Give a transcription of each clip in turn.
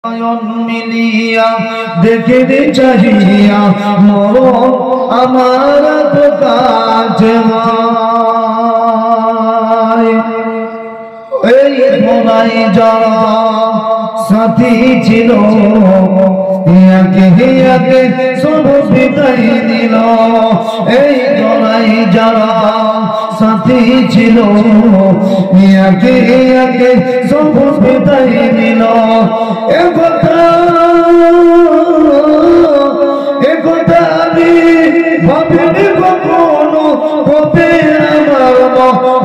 নয়ন মিলিয়া দেখে চাহিয়া মরণ আমার তো কাছে এই ধরাই যারা সাথী ছিল একে সব বিদায় দিল। এই ধরাই যারা সাথী ছিল একে সব বিদায় দিল। একথা আমি ভাবিনি কখনো কবে আমার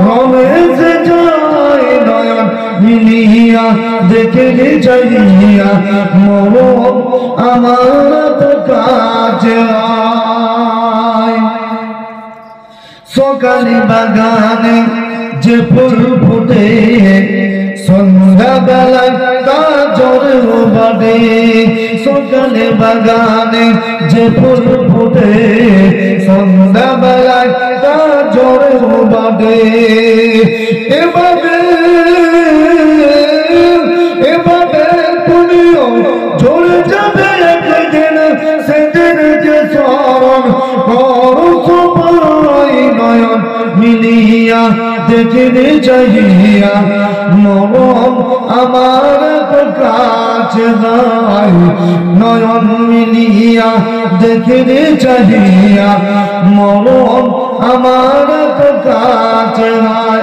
রমেশে যায় নয়ন মিলিয়া দেখে চাহিয়া মরণ আমার তো কাছে সকালে বাগানে যে ফুল ফুটে সন্ধ্যা বেলায় তা ঝরে বাড়ে। সকালে বাগানে যে ফুল ফুটে সন্ধ্যা বেলায় তা ঝরে বাড়ে। এভাবে তুমিও ঝরে যাবে একদিন, সেদিন যে স্মরণ করো সবাই নয়ন মিলিয়া দেখে চাহিয়া মরণ আমার কাছে নাই। নয়ন মিলিয়া দেখে চাহিয়া মরণ আমার কাছে নাই।